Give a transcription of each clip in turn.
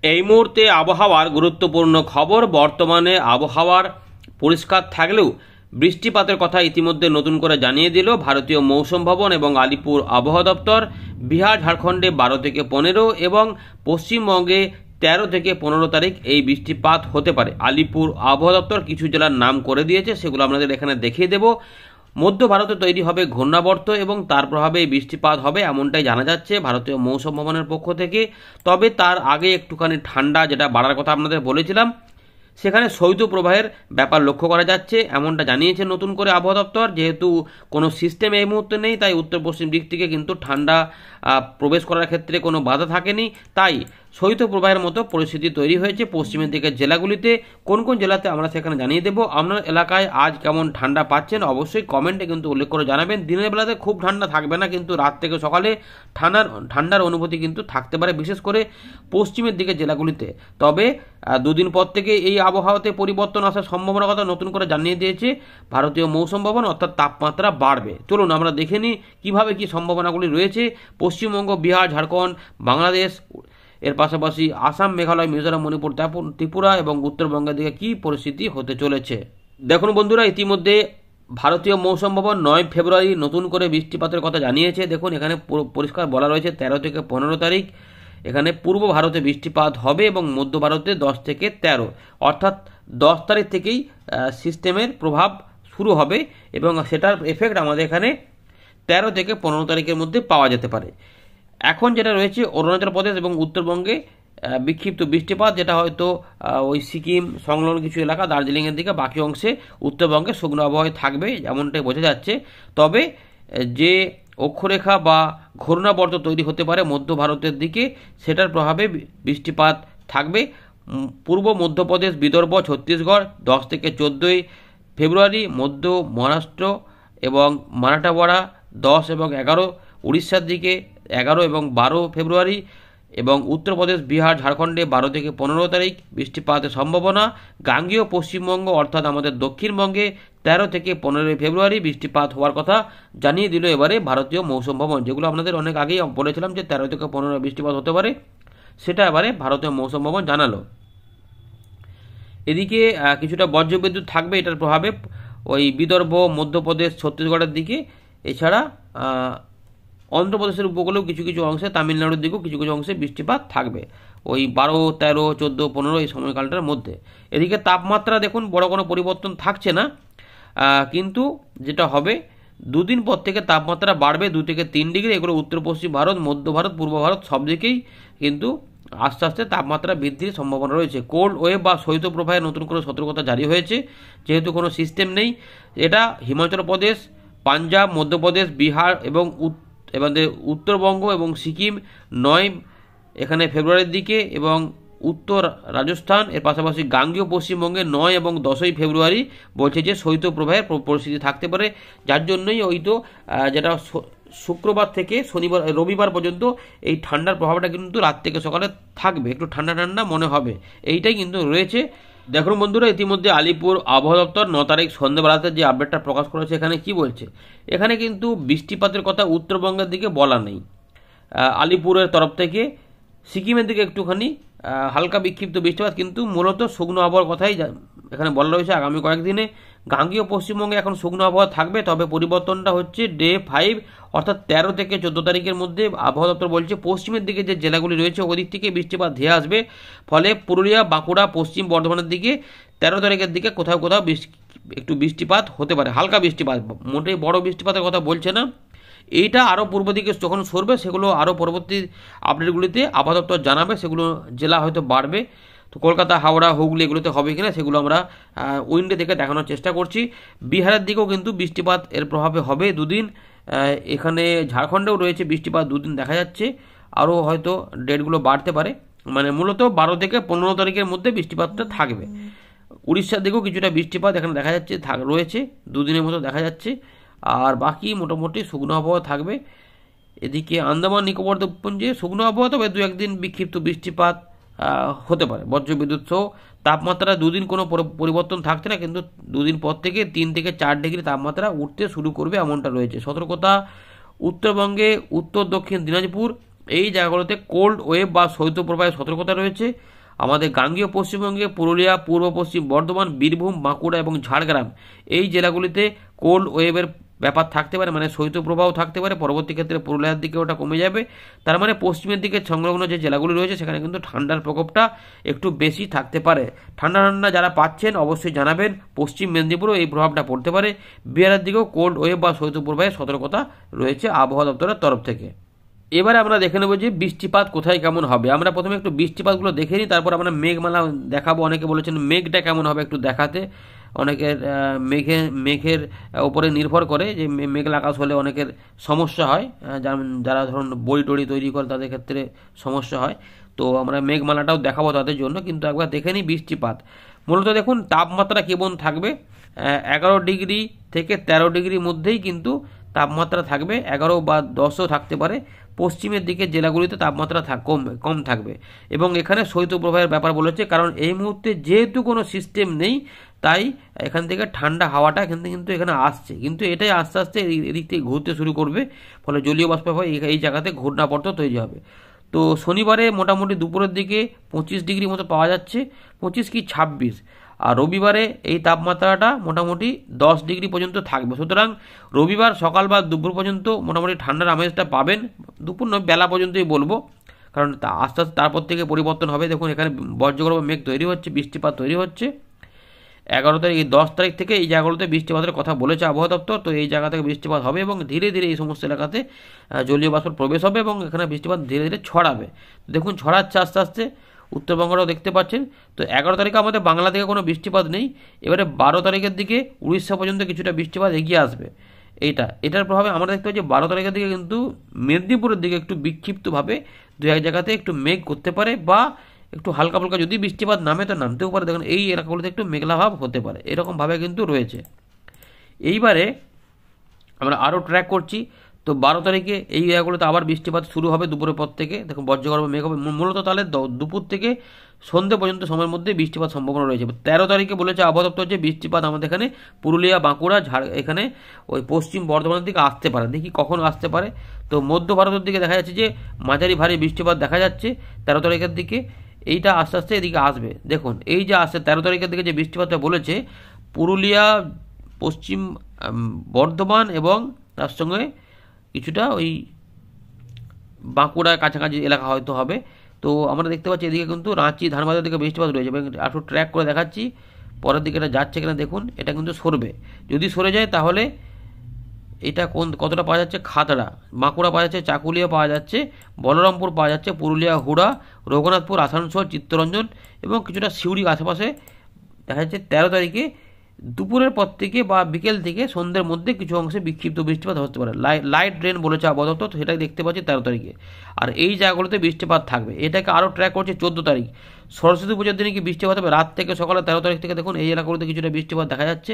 এই মুহূর্তে আবহাওয়ার গুরুত্বপূর্ণ খবর। বর্তমানে আবহাওয়ার পরিষ্কার থাকলেও বৃষ্টিপাতের কথা ইতিমধ্যে নতুন করে জানিয়ে দিল ভারতীয় মৌসুম ভবন এবং আলিপুর আবহাওয়া দপ্তর। বিহার ঝাড়খণ্ডে 12 থেকে 15 এবং পশ্চিমবঙ্গে 13 থেকে 15 তারিখ এই বৃষ্টিপাত হতে পারে। আলিপুর আবহাওয়া দপ্তর কিছু জেলার নাম করে দিয়েছে, সেগুলো আপনাদের এখানে দেখিয়ে দেব। মধ্য ভারতে তৈরি হবে ঘূর্ণাবর্ত এবং তার প্রভাবে বৃষ্টিপাত হবে এমনটাই জানা যাচ্ছে ভারতীয় মৌসুম ভবনের পক্ষ থেকে। তবে তার আগে একটুখানি ঠান্ডা যেটা বাড়ার কথা আপনাদের বলেছিলাম, সেখানে শৈত্যপ্রবাহের ব্যাপার লক্ষ্য করা যাচ্ছে এমনটা জানিয়েছে নতুন করে আবহাওয়া দপ্তর। যেহেতু কোনো সিস্টেম এই মুহূর্তে নেই, তাই উত্তর পশ্চিম দিক থেকে কিন্তু ঠান্ডা প্রবেশ করার ক্ষেত্রে কোনো বাধা থাকেনি, তাই শৈত্যপ্রবাহের মতো পরিস্থিতি তৈরি হয়েছে পশ্চিমের দিকের জেলাগুলিতে। কোন কোন জেলাতে আমরা সেখানে জানিয়ে দেবো। আপনার এলাকায় আজ কেমন ঠান্ডা পাচ্ছেন অবশ্যই কমেন্টে কিন্তু উল্লেখ করে জানাবেন। দিনের বেলাতে খুব ঠান্ডা থাকবে না, কিন্তু রাত থেকে সকালে ঠান্ডার অনুভূতি কিন্তু থাকতে পারে, বিশেষ করে পশ্চিমের দিকের জেলাগুলিতে। তবে দুদিন পর থেকে এই আবহাওয়াতে পরিবর্তন আসার সম্ভাবনার কথা নতুন করে জানিয়ে দিয়েছে ভারতীয় মৌসুম ভবন, অর্থাৎ তাপমাত্রা বাড়বে। চলুন আমরা দেখে নিই কীভাবে কী সম্ভাবনাগুলি রয়েছে। পশ্চিমবঙ্গ, বিহার, ঝাড়খণ্ড, বাংলাদেশ, এর পাশাপাশি আসাম, মেঘালয়, মিজোরাম, মণিপুর, ত্রিপুরা এবং উত্তরবঙ্গের দিকে কী পরিস্থিতি হতে চলেছে। দেখুন বন্ধুরা, ইতিমধ্যে ভারতীয় মৌসুম ভবন 9 ফেব্রুয়ারি নতুন করে বৃষ্টিপাতের কথা জানিয়েছে। দেখুন এখানে পরিষ্কার বলা রয়েছে 13 থেকে 15 তারিখ এখানে পূর্ব ভারতে বৃষ্টিপাত হবে এবং মধ্য ভারতে 10 থেকে 13, অর্থাৎ 10 তারিখ থেকেই সিস্টেমের প্রভাব শুরু হবে এবং সেটার এফেক্ট আমাদের এখানে 13 থেকে 15 তারিখের মধ্যে পাওয়া যেতে পারে। এখন যেটা রয়েছে অরুণাচল প্রদেশ এবং উত্তরবঙ্গে বিক্ষিপ্ত বৃষ্টিপাত, যেটা হয়তো ওই সিকিম সংলগ্ন কিছু এলাকা, দার্জিলিংয়ের দিকে, বাকি অংশে উত্তরবঙ্গে শুকনো আবহাওয়ায় থাকবে এমনটাই বোঝা যাচ্ছে। তবে যে অক্ষরেখা বা ঘূর্ণাবর্ত তৈরি হতে পারে মধ্য ভারতের দিকে, সেটার প্রভাবে বৃষ্টিপাত থাকবে। পূর্ব মধ্যপ্রদেশ, বিদর্ভ, ছত্তিশগড় 10 থেকে 14 ফেব্রুয়ারি, মধ্য মহারাষ্ট্র এবং মারাঠাওয়াড়া 10 এবং 11, উড়িষ্যার দিকে 11 এবং 12 ফেব্রুয়ারি এবং উত্তরপ্রদেশ, বিহার, ঝাড়খণ্ডে 12 থেকে 15 তারিখ বৃষ্টিপাতের সম্ভাবনা। গাঙ্গেয় পশ্চিমবঙ্গ অর্থাৎ আমাদের দক্ষিণবঙ্গে 13 থেকে 15 ফেব্রুয়ারি বৃষ্টিপাত হওয়ার কথা জানিয়ে দিল এবারে ভারতীয় মৌসুম ভবন। যেগুলো আপনাদের অনেক আগেই বলেছিলাম যে 13 থেকে 15 বৃষ্টিপাত হতে পারে, সেটা এবারে ভারতীয় মৌসুম ভবন জানালো। এদিকে কিছুটা বজ্রবিদ্যুৎ থাকবে এটার প্রভাবে ওই বিদর্ভ, মধ্যপ্রদেশ, ছত্তিশগড়ের দিকে। এছাড়া অন্ধ্রপ্রদেশের উপকূলেও কিছু কিছু অংশে, তামিলনাড়ুর দিকেও কিছু কিছু অংশে বৃষ্টিপাত থাকবে ওই 12, 13, 14, 15 এই সময়কালটার মধ্যে। এদিকে তাপমাত্রা দেখুন বড় কোনো পরিবর্তন থাকছে না, কিন্তু যেটা হবে দুদিন পর থেকে তাপমাত্রা বাড়বে 2 থেকে 3 ডিগ্রি। এগুলো উত্তর পশ্চিম ভারত, মধ্য ভারত, পূর্ব ভারত সব দিকেই কিন্তু আস্তে আস্তে তাপমাত্রা বৃদ্ধির সম্ভাবনা রয়েছে। কোল্ড ওয়েভ বা শৈত্যপ্রবাহে নতুন করে সতর্কতা জারি হয়েছে, যেহেতু কোনো সিস্টেম নেই। এটা হিমাচল প্রদেশ, পাঞ্জাব, মধ্যপ্রদেশ, বিহার এবং এবারে উত্তরবঙ্গ এবং সিকিম 9 এখানে ফেব্রুয়ারির দিকে এবং উত্তর রাজস্থান, এর পাশাপাশি গাঙ্গেয় পশ্চিমবঙ্গে 9 এবং 10 ফেব্রুয়ারি বলছে যে শৈত্যপ্রবাহের পরিস্থিতি থাকতে পারে। যার জন্যই হয়তো যেটা শুক্রবার থেকে রবিবার পর্যন্ত এই ঠান্ডার প্রভাবটা কিন্তু রাত থেকে সকালে থাকবে, একটু ঠান্ডা ঠান্ডা মনে হবে, এইটাই কিন্তু রয়েছে। দেখুন বন্ধুরা, ইতিমধ্যে আলিপুর আবহাওয়া দপ্তর 9 তারিখ সন্ধ্যাবেলাতে যে আপডেটটা প্রকাশ করেছে, এখানে কি বলছে, এখানে কিন্তু বৃষ্টিপাতের কথা উত্তরবঙ্গের দিকে বলা নেই আলিপুরের তরফ থেকে। সিকিমের দিকে একটুখানি হালকা বিক্ষিপ্ত বৃষ্টিপাত, কিন্তু মূলত শুকনো আবহাওয়ার কথাই এখানে বলা রয়েছে আগামী কয়েকদিনে। গাঙ্গেয় পশ্চিমবঙ্গে এখন শুকনো আবহাওয়া থাকবে, তবে পরিবর্তনটা হচ্ছে ডে 5 অর্থাৎ 13 থেকে 14 তারিখের মধ্যে। আবহাওয়া দপ্তর বলছে পশ্চিমের দিকে যে জেলাগুলি রয়েছে ওদিক থেকে বৃষ্টিপাত ধেয়ে আসবে, ফলে পুরুলিয়া, বাঁকুড়া, পশ্চিম বর্ধমানের দিকে 13 তারিখের দিকে কোথাও কোথাও একটু বৃষ্টিপাত হতে পারে, হালকা বৃষ্টিপাত, মোটেই বড় বৃষ্টিপাতের কথা বলছে না। এইটা আরও পূর্ব দিকে যখন সরবে সেগুলো আরও পরবর্তী আপডেটগুলিতে আবহাওয়া দপ্তর জানাবে, সেগুলো জেলা হয়তো বাড়বে। তো কলকাতা, হাওড়া, হুগলি এগুলোতে হবে কিনা সেগুলো আমরা উইন্ডো থেকে দেখানোর চেষ্টা করছি। বিহারের দিকেও কিন্তু বৃষ্টিপাত এর প্রভাবে হবে দুদিন। এখানে ঝাড়খণ্ডেও রয়েছে বৃষ্টিপাত, দুদিন দেখা যাচ্ছে, আরও হয়তো ডেটগুলো বাড়তে পারে, মানে মূলত 12 থেকে 15 তারিখের মধ্যে বৃষ্টিপাতটা থাকবে। উড়িষ্যার দিকেও কিছুটা বৃষ্টিপাত এখানে দেখা যাচ্ছে, রয়েছে দুদিনের মতো দেখা যাচ্ছে, আর বাকি মোটামুটি শুকনো আবহাওয়া থাকবে। এদিকে আন্দামান নিকোবর দ্বীপপুঞ্জে শুকনো আবহাওয়া, তবে 2-1 দিন বিক্ষিপ্ত বৃষ্টিপাত হতে পারে বজ্রবিদ্যুৎ সহ। তাপমাত্রা দুদিন কোনো পরিবর্তন থাকছে না, কিন্তু দুদিন পর থেকে 3 থেকে 4 ডিগ্রি তাপমাত্রা উঠতে শুরু করবে এমনটা রয়েছে সতর্কতা। উত্তরবঙ্গে উত্তর দক্ষিণ দিনাজপুর এই জায়গাগুলোতে কোল্ড ওয়েভ বা শৈত্যপ্রবাহের সতর্কতা রয়েছে। আমাদের গাঙ্গেয় পশ্চিমবঙ্গে পুরুলিয়া, পূর্ব পশ্চিম বর্ধমান, বীরভূম, বাঁকুড়া এবং ঝাড়গ্রাম এই জেলাগুলিতে কোল্ড ওয়েভের ব্যাপার থাকতে পারে, মানে শৈত্যপ্রবাহ থাকতে পারে। পরবর্তী ক্ষেত্রে পুরুলিয়ার দিকে ওটা কমে যাবে। তার মানে পশ্চিমের দিকে সংলগ্ন যে জেলাগুলি রয়েছে সেখানে কিন্তু ঠান্ডার প্রকোপটা একটু বেশি থাকতে পারে। ঠান্ডা ঠান্ডা যারা পাচ্ছেন অবশ্যই জানাবেন। পশ্চিম মেদিনীপুরেও এই প্রভাবটা পড়তে পারে। বিহারের দিকেও কোল্ড ওয়েভ বা শৈত্যপ্রবাহের সতর্কতা রয়েছে আবহাওয়া দপ্তরের তরফ থেকে। এবারে আমরা দেখে নেব যে বৃষ্টিপাত কোথায় কেমন হবে। আমরা প্রথমে একটু বৃষ্টিপাতগুলো দেখে নিই, তারপর আমরা মেঘমালা দেখাবো। অনেকে বলেছেন মেঘটা কেমন হবে একটু দেখাতে। অনেকের মেঘের উপরে নির্ভর করে যে মেঘলা আকাশ হলে অনেকের সমস্যা হয়, যারা ধরুন বই টড়ি তৈরি করে তাদের ক্ষেত্রে সমস্যা হয়। তো আমরা মেঘমালাটাও দেখাবো তাদের জন্য, কিন্তু একবার দেখে নিই বৃষ্টিপাত। মূলত দেখুন তাপমাত্রা কেমন থাকবে। 11 ডিগ্রি থেকে 13 ডিগ্রির মধ্যেই কিন্তু তাপমাত্রা থাকবে, 11 বা 10ও থাকতে পারে। পশ্চিমের দিকে জেলাগুলিতে তাপমাত্রা কম থাকবে। এবং এখানে শৈত্যপ্রবাহের ব্যাপার বলেছে, কারণ এই মুহূর্তে যেহেতু কোনো সিস্টেম নেই তাই এখান থেকে ঠান্ডা হাওয়াটা কিন্তু এখানে আসছে, কিন্তু এটাই আস্তে আস্তে এদিক থেকে ঘুরতে শুরু করবে। ফলে জলীয় বাষ্প এই জায়গাতে ঘূর্ণাবর্ত তৈরি হবে। তো শনিবারে মোটামুটি দুপুরের দিকে 25 ডিগ্রি মতো পাওয়া যাচ্ছে, 25 কি 26। আর রবিবারে এই তাপমাত্রাটা মোটামুটি 10 ডিগ্রি পর্যন্ত থাকবে। সুতরাং রবিবার সকাল বা দুপুর পর্যন্ত মোটামুটি ঠান্ডার আমেজটা পাবেন। দুপুর নয়, বেলা পর্যন্তই বলবো, কারণ আস্তে আস্তে তারপর থেকে পরিবর্তন হবে। দেখুন এখানে বজ্রগর্ভ মেঘ তৈরি হচ্ছে, বৃষ্টিপাত তৈরি হচ্ছে। 11 তারিখ 10 তারিখ থেকে এই জায়গাগুলোতে বৃষ্টিপাতের কথা বলেছে আবহাওয়া দপ্তর। তো এই জায়গা থেকে বৃষ্টিপাত হবে এবং ধীরে ধীরে এই সমস্ত এলাকাতে জলীয় বাষ্প প্রবেশ হবে এবং এখানে বৃষ্টিপাত ধীরে ধীরে ছড়াবে। দেখুন ছড়াচ্ছে আস্তে আস্তে, উত্তরবঙ্গটাও দেখতে পাচ্ছেন। তো 11 তারিখে আমাদের বাংলা থেকে কোনো বৃষ্টিপাত নেই। এবারে 12 তারিখের দিকে উড়িষ্যা পর্যন্ত কিছুটা বৃষ্টিপাত এগিয়ে আসবে। এটার প্রভাবে আমরা দেখতে পাচ্ছি 12 তারিখের দিকে কিন্তু মেদিনীপুরের দিকে একটু বিক্ষিপ্তভাবে দু এক জায়গাতে একটু মেঘ করতে পারে, বা একটু হালকা ফুলকা যদি বৃষ্টিপাত নামে তো নামতেও পারে। দেখুন এই এলাকাগুলোতে একটু মেঘলা ভাব হতে পারে, এরকমভাবে কিন্তু রয়েছে। এইবারে আমরা আরও ট্র্যাক করছি। তো 12 তারিখে এই এলাকাগুলোতে আবার বৃষ্টিপাত শুরু হবে দুপুরের পর থেকে। দেখুন বজ্রগর্ভ মেঘ হবে মূলত, তাহলে দুপুর থেকে সন্ধ্যে পর্যন্ত সময়ের মধ্যে বৃষ্টিপাত সম্ভাবনা রয়েছে। 13 তারিখে বলেছে আবহাওয়া দপ্তর যে বৃষ্টিপাত আমাদের এখানে পুরুলিয়া, বাঁকুড়া, এখানে ওই পশ্চিম বর্ধমানের দিকে আসতে পারে। দেখি কখন আসতে পারে। তো মধ্য ভারতের দিকে দেখা যাচ্ছে যে মাঝারি ভারী বৃষ্টিপাত দেখা যাচ্ছে 13 তারিখের দিকে। এইটা আস্তে আস্তে এদিকে আসবে। দেখুন এই যে আসছে 13 তারিখের দিকে যে বৃষ্টিপাতটা বলেছে, পুরুলিয়া, পশ্চিম বর্ধমান এবং তার সঙ্গে কিছুটা ওই বাঁকুড়ার কাছাকাছি এলাকা হয়তো হবে। তো আমরা দেখতে পাচ্ছি এদিকে কিন্তু রাঁচি, ধানবাদের দিকে বৃষ্টিপাত রয়েছে এবং একটু ট্র্যাক করে দেখাচ্ছি পরের দিকে এটা যাচ্ছে কিনা। দেখুন এটা কিন্তু সরবে। যদি সরে যায় তাহলে এটা কতটা পাওয়া যাচ্ছে, খাতড়া, বাঁকুড়া পাওয়া যাচ্ছে, চাকুলিয়া পাওয়া যাচ্ছে, বলরামপুর পাওয়া যাচ্ছে, পুরুলিয়া, হুড়া, রঘুনাথপুর, আসানসোল, চিত্তরঞ্জন এবং কিছুটা সিউড়ি আশেপাশে দেখা যাচ্ছে 13 তারিখে দুপুরের পর থেকে বা বিকেল থেকে সন্ধ্যের মধ্যে কিছু অংশে বিক্ষিপ্ত বৃষ্টিপাত হতে পারে। লাইট রেন বলেছে আবহাওয়া দপ্তর, তো সেটাই দেখতে পাচ্ছি 13 তারিখে। আর এই জায়গাগুলোতে বৃষ্টিপাত থাকবে। এটাকে আরও ট্র্যাক করছে 14 তারিখ, সরস্বতী পুজোর দিনে কি বৃষ্টিপাত হবে রাত থেকে সকালে 13 তারিখ থেকে। দেখুন এই এলাকাগুলোতে কিছুটা বৃষ্টিপাত দেখা যাচ্ছে।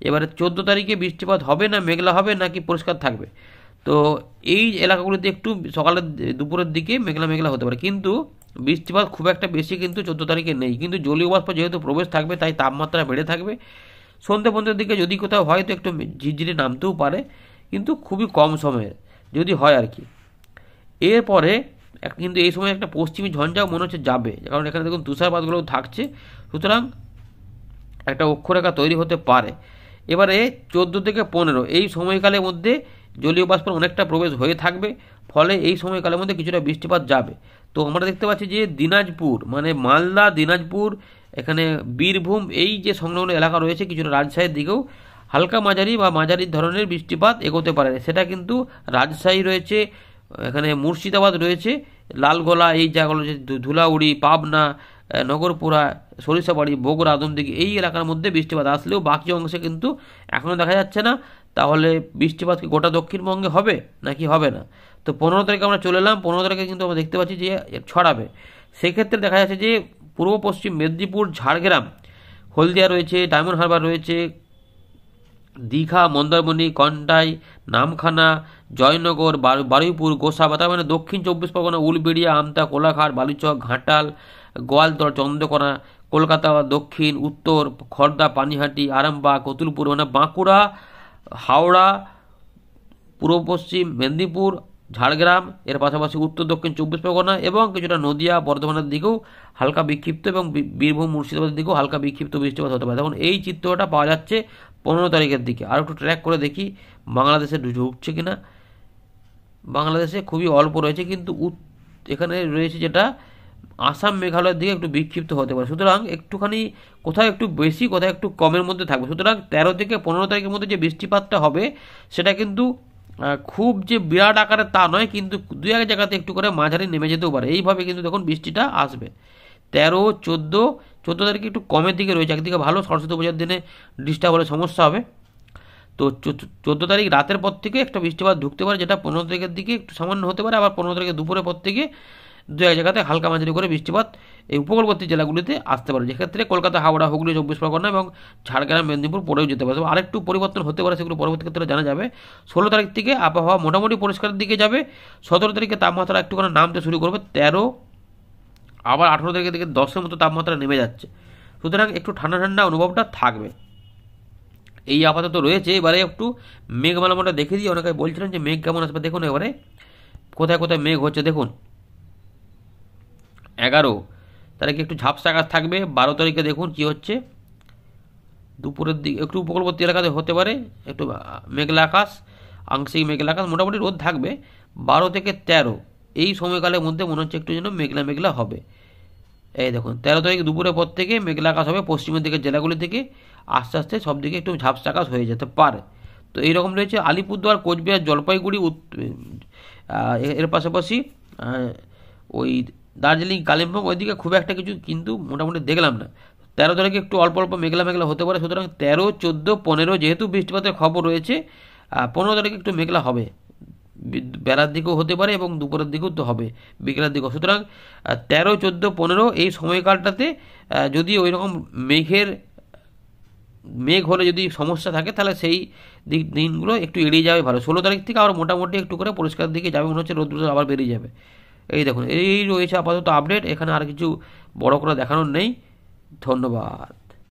এবারে 14 তারিখে বৃষ্টিপাত হবে না মেঘলা হবে নাকি পরিষ্কার থাকবে। তো এই এলাকাগুলিতে একটু সকালের দুপুরের দিকে মেঘলা মেঘলা হতে পারে, কিন্তু বৃষ্টিপাত খুব একটা বেশি কিন্তু 14 তারিখে নেই। কিন্তু জলীয় বাষ্প যেহেতু প্রবেশ থাকবে তাই তাপমাত্রা বেড়ে থাকবে। সন্ধ্যে পর্যন্ত দিকে যদি কোথাও হয় তো একটু ঝিরঝিরে নামতেও পারে, কিন্তু খুবই কম সময়ে যদি হয় আর কি। এরপরে কিন্তু এই সময় একটা পশ্চিমী ঝঞ্ঝাও মনে হচ্ছে যাবে, কারণ এখানে দেখুন তুষারপাতগুলোও থাকছে। সুতরাং একটা অক্ষরেখা তৈরি হতে পারে। এবারে 14 থেকে 15 এই সময়কালের মধ্যে জলীয় বাষ্পের অনেকটা প্রবেশ হয়ে থাকবে, ফলে এই সময়কালের মধ্যে কিছুটা বৃষ্টিপাত যাবে। তো আমরা দেখতে পাচ্ছি যে দিনাজপুর, মানে মালদা, দিনাজপুর, এখানে বীরভূম, এই যে সংলগ্ন এলাকা রয়েছে কিছুটা রাজশাহীর দিকেও হালকা মাঝারি বা মাঝারি ধরনের বৃষ্টিপাত এগোতে পারে। সেটা কিন্তু রাজশাহী রয়েছে, এখানে মুর্শিদাবাদ রয়েছে, লালগোলা, এই জায়গাগুলো যে ধুলাউড়ি, পাবনা, নগরপুরা, সরিষাবাড়ি, বগুড়া, আদমদিঘি এই এলাকার মধ্যে বৃষ্টিপাত আসলেও বাকি অংশে কিন্তু এখনও দেখা যাচ্ছে না। তাহলে বৃষ্টিপাত কি গোটা দক্ষিণবঙ্গে হবে নাকি হবে না? তো 15 তারিখে আমরা চলে এলাম। 15 তারিখে কিন্তু আমরা দেখতে পাচ্ছি যে ছড়াবে। সেক্ষেত্রে দেখা যাচ্ছে যে পূর্ব পশ্চিম মেদিনীপুর, ঝাড়গ্রাম, হলদিয়া রয়েছে, ডায়মন্ড হারবার রয়েছে, দীঘা, মন্দারমণি, কন্টাই, নামখানা, জয়নগর, বারুইপুর, গোসাবা, মানে দক্ষিণ 24 পরগনা, উলবেড়িয়া, আমতা, কোলাঘাট, বালুচক, ঘাটাল, গোয়ালতর, চন্দ্রকোনা, কলকাতা দক্ষিণ, উত্তর, খড়দা, পানিহাটি, আরামবাগ, কতুলপুর, মানে বাঁকুড়া, হাওড়া, পূর্ব পশ্চিম মেদিনীপুর, ঝাড়গ্রাম, এর পাশাপাশি উত্তর দক্ষিণ 24 পরগনা এবং কিছুটা নদিয়া বর্ধমানের দিকেও হালকা বিক্ষিপ্ত এবং বীরভূম মুর্শিদাবাদের দিকেও হালকা বিক্ষিপ্ত বৃষ্টিপাত হতে পারে। দেখুন এই চিত্রটা পাওয়া যাচ্ছে 15 তারিখের দিকে। আর একটু ট্র্যাক করে দেখি বাংলাদেশে ঢুকছে কিনা। বাংলাদেশে খুবই অল্প রয়েছে, কিন্তু এখানে রয়েছে যেটা আসাম মেঘালয়ের দিকে একটু বিক্ষিপ্ত হতে পারে। সুতরাং একটুখানি কোথাও একটু বেশি কোথাও একটু কমের মধ্যে থাকবে। সুতরাং 13 থেকে 15 তারিখের মধ্যে যে বৃষ্টিপাতটা হবে সেটা কিন্তু খুব যে বিরাট আকারে তা নয়, কিন্তু দু এক জায়গাতে একটু করে মাঝারি নেমে যেতেও পারে। এইভাবে কিন্তু দেখুন বৃষ্টিটা আসবে। 13, 14 তারিখে একটু কমের দিকে রয়েছে, একদিকে ভালো, সরস্বতী পূজার দিনে ডিস্টার্ব হলে সমস্যা হবে। তো 14 তারিখ রাতের পর থেকে একটা বৃষ্টিপাত ঢুকতে পারে, যেটা 15 তারিখের দিকে একটু সামান্য হতে পারে। আবার 15 তারিখে দুপুরের পর থেকে দু এক জায়গাতে হালকা মাঝারি করে বৃষ্টিপাত এই উপকূলবর্তী জেলাগুলিতে আসতে পারে, যেক্ষেত্রে কলকাতা, হাওড়া, হুগলি, 24 পরগনা এবং ঝাড়গ্রাম, মেদিনীপুর পড়েও যেতে পারে। তবে আরেকটু পরিবর্তন হতে পারে, সেগুলো পরবর্তী ক্ষেত্রে জানা যাবে। 16 তারিখ থেকে আবহাওয়া মোটামুটি পরিষ্কারের দিকে যাবে। 17 তারিখে তাপমাত্রা একটুখানি নামতে শুরু করবে। 13, আবার 18 তারিখের দিকে 10-এর মতো তাপমাত্রা নেমে যাচ্ছে। সুতরাং একটু ঠান্ডা ঠান্ডা অনুভবটা থাকবে। এই আপাতত রয়েছে। এবারে একটু মেঘমালামাটা দেখে দিই। অনেকে বলছিলেন যে মেঘ কেমন আসবে, দেখুন এবারে কোথায় কোথায় মেঘ হচ্ছে। দেখুন 11 তারিখে একটু ঝাপসা আকাশ থাকবে। 12 তারিখে দেখুন কি হচ্ছে, দুপুরের দিকে একটু উপকূলবর্তী এলাকাতে হতে পারে একটু মেঘলা আকাশ, আংশিক মেঘলা আকাশ, মোটামুটি রোদ থাকবে। 12 থেকে 13 এই সময়কালের মধ্যে মনে হচ্ছে একটু যেন মেঘলা মেঘলা হবে। এই দেখুন 13 তারিখ দুপুরের পর থেকে মেঘলা আকাশ হবে। পশ্চিমের দিকের জেলাগুলি থেকে আস্তে আস্তে সব দিকে একটু ঝাপসা আকাশ হয়ে যেতে পারে। তো এইরকম রয়েছে আলিপুরদুয়ার, কোচবিহার, জলপাইগুড়ি, এর পাশাপাশি ওই দার্জিলিং, কালিম্পং ওইদিকে খুব একটা কিছু কিন্তু মোটামুটি দেখলাম না। 13 তারিখে একটু অল্প অল্প মেঘলা মেঘলা হতে পারে। সুতরাং 13, 14, 15 যেহেতু বৃষ্টিপাতের খবর রয়েছে, 15 তারিখে একটু মেঘলা হবে, বেলার দিকেও হতে পারে এবং দুপুরের দিকেও তো হবে, বিকেলের দিকেও। সুতরাং 13, 14, 15 এই সময়কালটাতে যদি ওই রকম মেঘ হলে যদি সমস্যা থাকে, তাহলে সেই দিনগুলো একটু এড়িয়ে যাবে ভালো। 16 তারিখ থেকে আবার মোটামুটি একটু করে পরিষ্কার দিকে যাবে, মনে হচ্ছে রোদ আবার বেরিয়ে যাবে। এই দেখুন এই রয়েছে আপাতত আপডেট। এখানে আর কিছু বড় করে দেখানোর নেই। ধন্যবাদ।